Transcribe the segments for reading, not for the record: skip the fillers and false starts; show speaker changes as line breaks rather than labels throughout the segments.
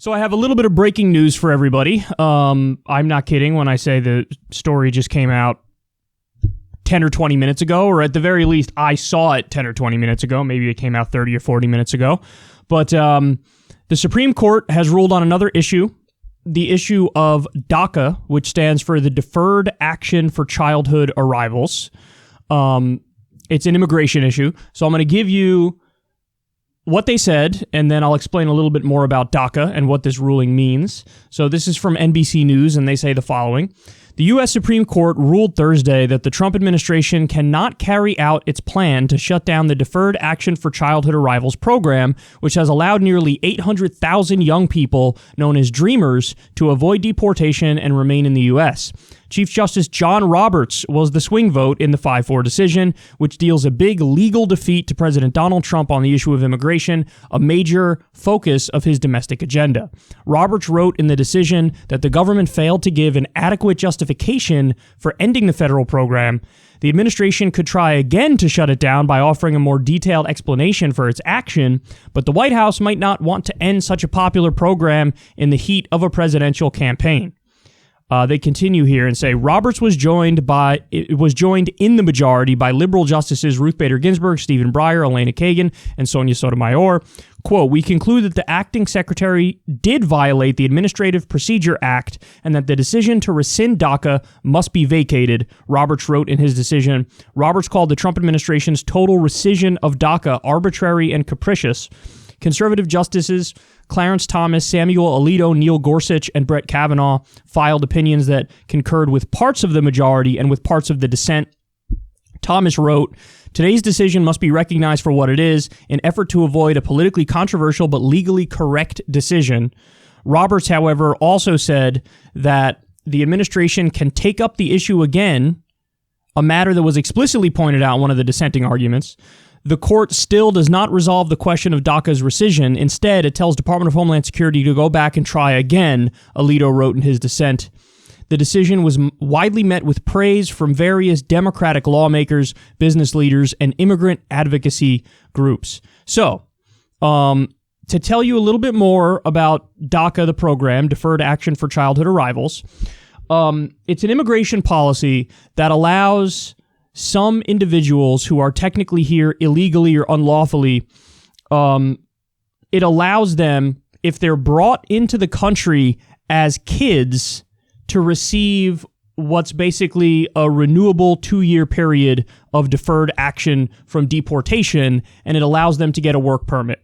So I have a little bit of breaking news for everybody. I'm not kidding when I say the story just came out 10 or 20 minutes ago, or at the very least, I saw it 10 or 20 minutes ago. Maybe it came out 30 or 40 minutes ago. But the Supreme Court has ruled on another issue, the issue of DACA, which stands for the Deferred Action for Childhood Arrivals. It's an immigration issue. So I'm going to give you what they said, and then I'll explain a little bit more about DACA and what this ruling means. So this is from NBC News, and they say the following. The U.S. Supreme Court ruled Thursday that the Trump administration cannot carry out its plan to shut down the Deferred Action for Childhood Arrivals program, which has allowed nearly 800,000 young people, known as Dreamers, to avoid deportation and remain in the U.S. Chief Justice John Roberts was the swing vote in the 5-4 decision, which deals a big legal defeat to President Donald Trump on the issue of immigration, a major focus of his domestic agenda. Roberts wrote in the decision that the government failed to give an adequate justification for ending the federal program. The administration could try again to shut it down by offering a more detailed explanation for its action, but the White House might not want to end such a popular program in the heat of a presidential campaign. They continue here and say Roberts was joined in the majority by liberal justices Ruth Bader Ginsburg, Stephen Breyer, Elena Kagan, and Sonia Sotomayor. Quote, we conclude that the acting secretary did violate the Administrative Procedure Act and that the decision to rescind DACA must be vacated, Roberts wrote in his decision. Roberts called the Trump administration's total rescission of DACA arbitrary and capricious. Conservative justices Clarence Thomas, Samuel Alito, Neil Gorsuch, and Brett Kavanaugh filed opinions that concurred with parts of the majority and with parts of the dissent. Thomas wrote, today's decision must be recognized for what it is, an effort to avoid a politically controversial but legally correct decision. Roberts, however, also said that the administration can take up the issue again, a matter that was explicitly pointed out in one of the dissenting arguments. The court still does not resolve the question of DACA's rescission. Instead, it tells Department of Homeland Security to go back and try again, Alito wrote in his dissent. The decision was widely met with praise from various Democratic lawmakers, business leaders, and immigrant advocacy groups. So, to tell you a little bit more about DACA, the program, Deferred Action for Childhood Arrivals, it's an immigration policy that allows some individuals who are technically here illegally or unlawfully, it allows them, if they're brought into the country as kids, to receive what's basically a renewable 2-year period of deferred action from deportation, and it allows them to get a work permit.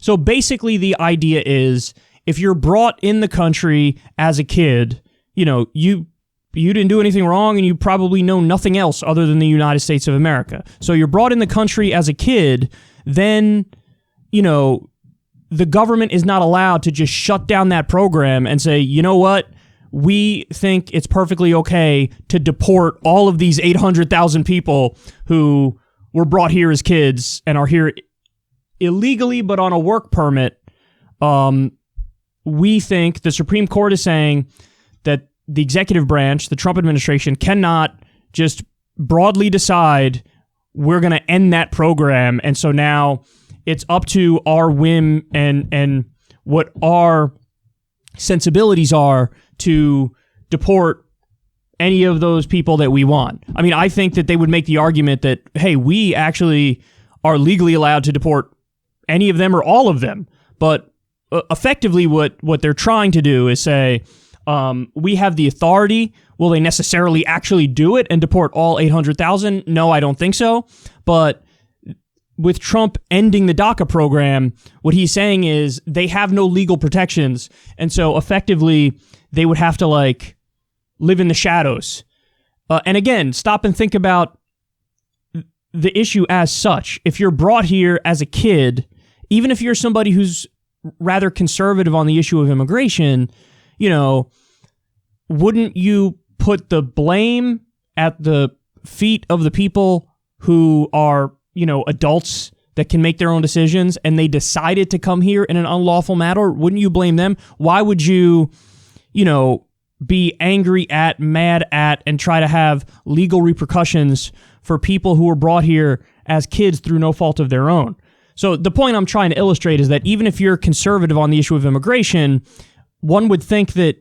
So basically the idea is, if you're brought in the country as a kid, you didn't do anything wrong, and you probably know nothing else other than the United States of America. So you're brought in the country as a kid, then, the government is not allowed to just shut down that program and say, you know what, we think it's perfectly okay to deport all of these 800,000 people who were brought here as kids and are here illegally but on a work permit. We think the Supreme Court is saying that the executive branch, the Trump administration, cannot just broadly decide we're going to end that program. And so now it's up to our whim and what our sensibilities are to deport any of those people that we want. I mean, I think that they would make the argument that, hey, we actually are legally allowed to deport any of them or all of them. But effectively what they're trying to do is say, we have the authority. Will they necessarily actually do it and deport all 800,000? No, I don't think so. But with Trump ending the DACA program, what he's saying is they have no legal protections. And so effectively, they would have to live in the shadows. And again, stop and think about the issue as such. If you're brought here as a kid, even if you're somebody who's rather conservative on the issue of immigration, wouldn't you put the blame at the feet of the people who are, adults that can make their own decisions, and they decided to come here in an unlawful manner? Wouldn't you blame them? Why would you, be angry at, mad at, and try to have legal repercussions for people who were brought here as kids through no fault of their own? So the point I'm trying to illustrate is that even if you're conservative on the issue of immigration, one would think that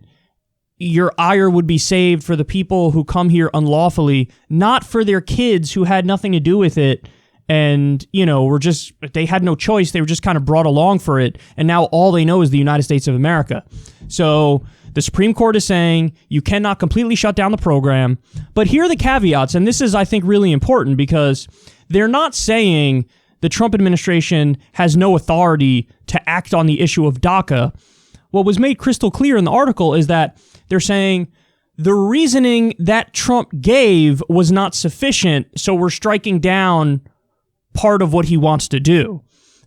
your ire would be saved for the people who come here unlawfully, not for their kids who had nothing to do with it. And, they had no choice. They were just kind of brought along for it. And now all they know is the United States of America. So the Supreme Court is saying you cannot completely shut down the program. But here are the caveats. And this is, I think, really important because they're not saying the Trump administration has no authority to act on the issue of DACA. What was made crystal clear in the article is that they're saying the reasoning that Trump gave was not sufficient, so we're striking down part of what he wants to do.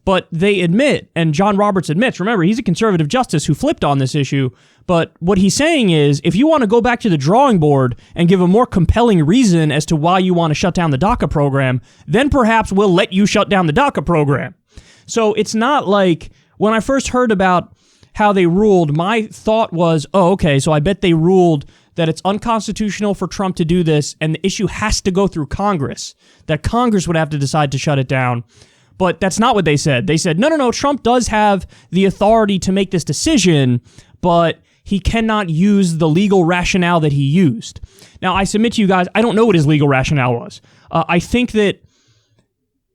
But they admit, and John Roberts admits, remember, he's a conservative justice who flipped on this issue, but what he's saying is, if you want to go back to the drawing board and give a more compelling reason as to why you want to shut down the DACA program, then perhaps we'll let you shut down the DACA program. So it's not like, when I first heard about how they ruled, my thought was, oh, okay, so I bet they ruled that it's unconstitutional for Trump to do this, and the issue has to go through Congress, that Congress would have to decide to shut it down. But that's not what they said. They said, no, Trump does have the authority to make this decision, but he cannot use the legal rationale that he used. Now, I submit to you guys, I don't know what his legal rationale was. I think that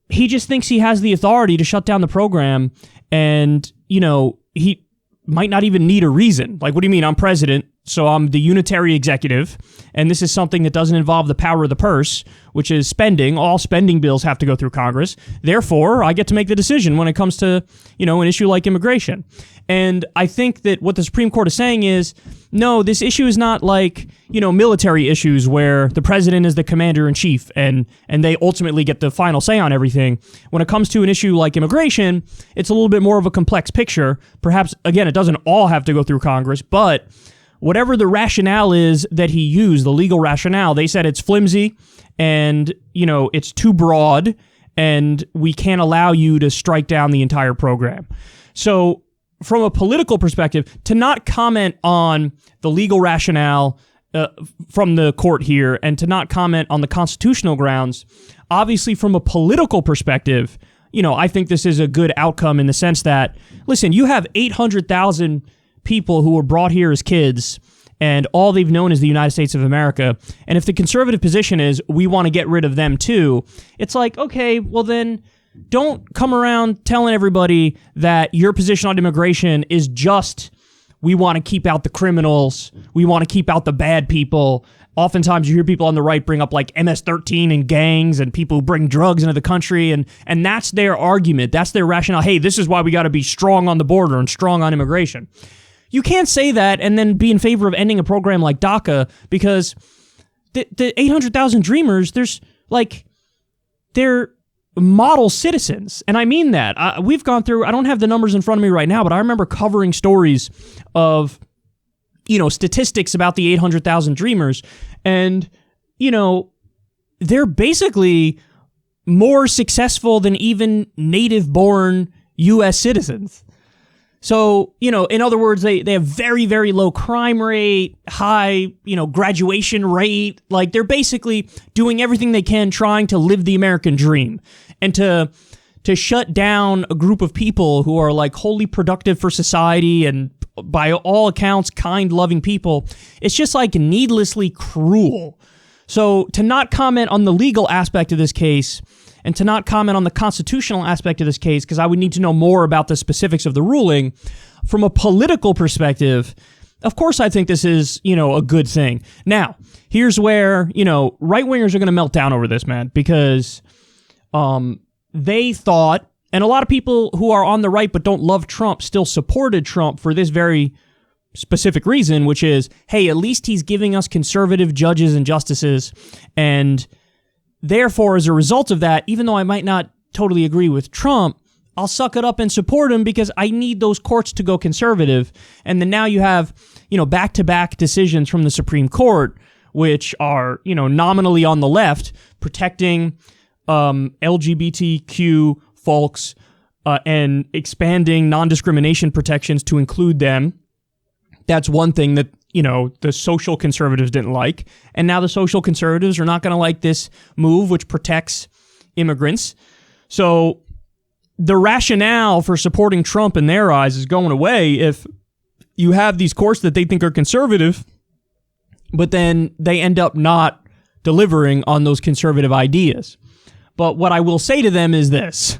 he just thinks he has the authority to shut down the program, and, he might not even need a reason. Like, what do you mean? I'm president, so I'm the unitary executive, and this is something that doesn't involve the power of the purse, which is spending. All spending bills have to go through Congress. Therefore, I get to make the decision when it comes to, an issue like immigration. And I think that what the Supreme Court is saying is, no, this issue is not like, military issues where the president is the commander-in-chief and they ultimately get the final say on everything. When it comes to an issue like immigration, it's a little bit more of a complex picture. Perhaps, again, it doesn't all have to go through Congress, but whatever the rationale is that he used, the legal rationale, they said it's flimsy and, it's too broad and we can't allow you to strike down the entire program. So from a political perspective, to not comment on the legal rationale from the court here and to not comment on the constitutional grounds, obviously from a political perspective, I think this is a good outcome in the sense that, listen, you have 800,000 people who were brought here as kids and all they've known is the United States of America. And if the conservative position is we want to get rid of them too, it's like, okay, well then don't come around telling everybody that your position on immigration is just we want to keep out the criminals, we want to keep out the bad people. Oftentimes you hear people on the right bring up like MS-13 and gangs and people who bring drugs into the country, and that's their argument, that's their rationale. Hey, this is why we got to be strong on the border and strong on immigration. You can't say that and then be in favor of ending a program like DACA because the 800,000 Dreamers, they're model citizens. And I mean that. We've gone through, I don't have the numbers in front of me right now, but I remember covering stories of, statistics about the 800,000 Dreamers. And, they're basically more successful than even native-born U.S. citizens. So, in other words, they have very, very low crime rate, high, graduation rate. Like, they're basically doing everything they can trying to live the American dream. And to shut down a group of people who are, like, wholly productive for society and, by all accounts, kind, loving people, it's just, like, needlessly cruel. So, to not comment on the legal aspect of this case and to not comment on the constitutional aspect of this case, because I would need to know more about the specifics of the ruling, from a political perspective, of course I think this is, a good thing. Now, here's where, right-wingers are going to melt down over this, man, because they thought, and a lot of people who are on the right but don't love Trump still supported Trump for this very specific reason, which is, hey, at least he's giving us conservative judges and justices, and therefore, as a result of that, even though I might not totally agree with Trump, I'll suck it up and support him because I need those courts to go conservative. And then now you have, back-to-back decisions from the Supreme Court, which are, nominally on the left, protecting LGBTQ folks and expanding non-discrimination protections to include them. That's one thing that the social conservatives didn't like. And now the social conservatives are not going to like this move, which protects immigrants. So the rationale for supporting Trump in their eyes is going away if you have these courts that they think are conservative, but then they end up not delivering on those conservative ideas. But what I will say to them is this.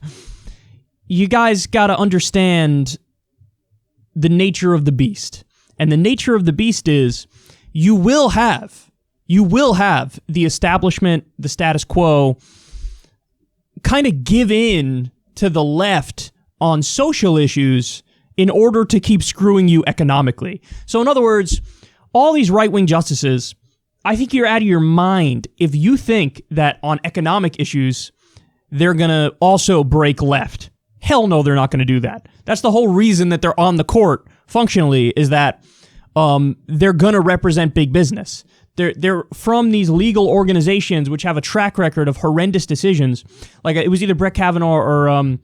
You guys got to understand the nature of the beast. And the nature of the beast is you will have the establishment, the status quo, kind of give in to the left on social issues in order to keep screwing you economically. So in other words, all these right-wing justices, I think you're out of your mind if you think that on economic issues, they're going to also break left. Hell no, they're not going to do that. That's the whole reason that they're on the court functionally, is that they're going to represent big business. They're from these legal organizations which have a track record of horrendous decisions. Like it was either Brett Kavanaugh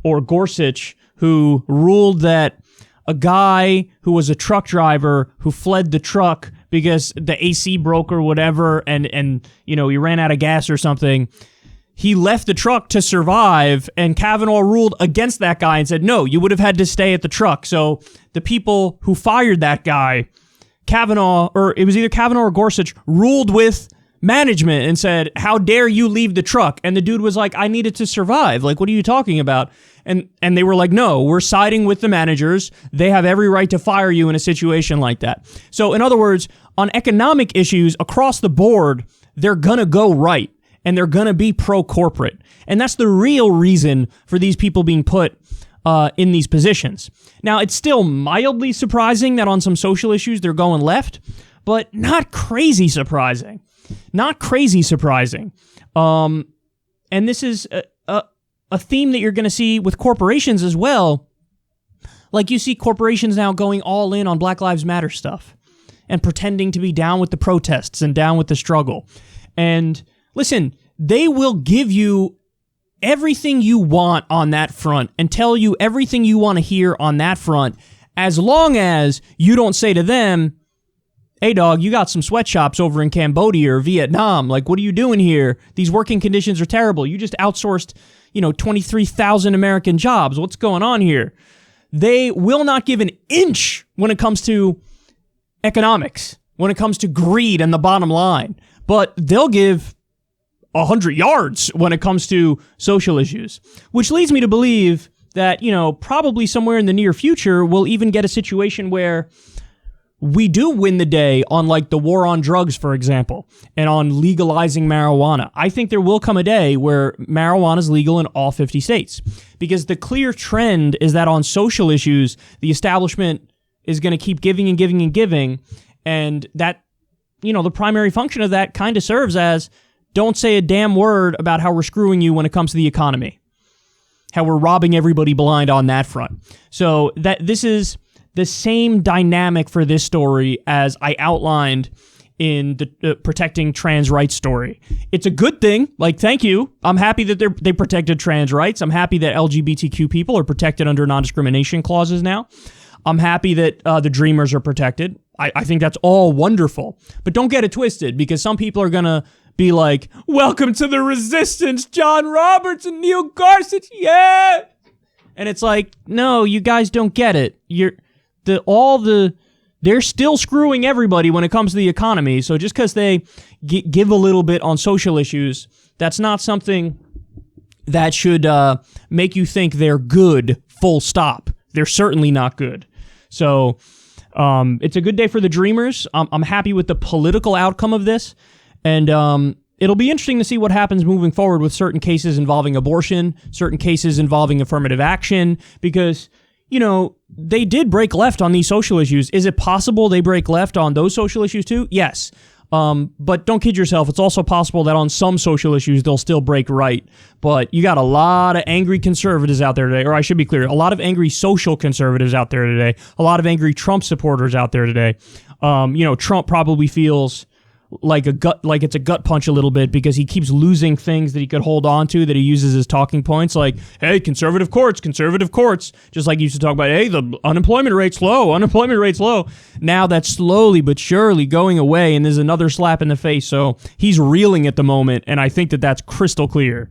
or Gorsuch who ruled that a guy who was a truck driver who fled the truck because the AC broke or whatever, and he ran out of gas or something. He left the truck to survive, and Kavanaugh ruled against that guy and said, no, you would have had to stay at the truck. So the people who fired that guy, Kavanaugh, or it was either Kavanaugh or Gorsuch, ruled with management and said, how dare you leave the truck? And the dude was like, I needed to survive. Like, what are you talking about? And they were like, no, we're siding with the managers. They have every right to fire you in a situation like that. So in other words, on economic issues across the board, they're going to go right. And they're going to be pro-corporate. And that's the real reason for these people being put in these positions. Now, it's still mildly surprising that on some social issues they're going left, but not crazy surprising. Not crazy surprising. And this is a theme that you're going to see with corporations as well. Like you see corporations now going all in on Black Lives Matter stuff and pretending to be down with the protests and down with the struggle. And listen, they will give you everything you want on that front and tell you everything you want to hear on that front, as long as you don't say to them, hey dog, you got some sweatshops over in Cambodia or Vietnam. Like, what are you doing here? These working conditions are terrible. You just outsourced, 23,000 American jobs. What's going on here? They will not give an inch when it comes to economics, when it comes to greed and the bottom line. But they'll give 100 yards when it comes to social issues, which leads me to believe that, probably somewhere in the near future, we'll even get a situation where we do win the day on like the war on drugs, for example, and on legalizing marijuana. I think there will come a day where marijuana is legal in all 50 states, because the clear trend is that on social issues, the establishment is going to keep giving and giving and giving. And that, the primary function of that kind of serves as, don't say a damn word about how we're screwing you when it comes to the economy, how we're robbing everybody blind on that front. So that this is the same dynamic for this story as I outlined in the protecting trans rights story. It's a good thing. Like, thank you. I'm happy that they protected trans rights. I'm happy that LGBTQ people are protected under non-discrimination clauses now. I'm happy that the Dreamers are protected. I think that's all wonderful. But don't get it twisted, because some people are going to be like, welcome to the resistance, John Roberts and Neil Gorsuch, yeah! And it's like, no, you guys don't get it. They're still screwing everybody when it comes to the economy. So just because they give a little bit on social issues, that's not something that should make you think they're good, full stop. They're certainly not good. So it's a good day for the Dreamers. I'm happy with the political outcome of this. And it'll be interesting to see what happens moving forward with certain cases involving abortion, certain cases involving affirmative action, because, they did break left on these social issues. Is it possible they break left on those social issues too? Yes. But don't kid yourself. It's also possible that on some social issues, they'll still break right. But you got a lot of angry conservatives out there today, or I should be clear, a lot of angry social conservatives out there today, a lot of angry Trump supporters out there today. Trump probably feels like it's a gut punch a little bit, because he keeps losing things that he could hold on to that he uses as talking points, like, hey, conservative courts, just like he used to talk about, hey, the unemployment rate's low. Now that's slowly but surely going away, and there's another slap in the face. So he's reeling at the moment, and I think that that's crystal clear.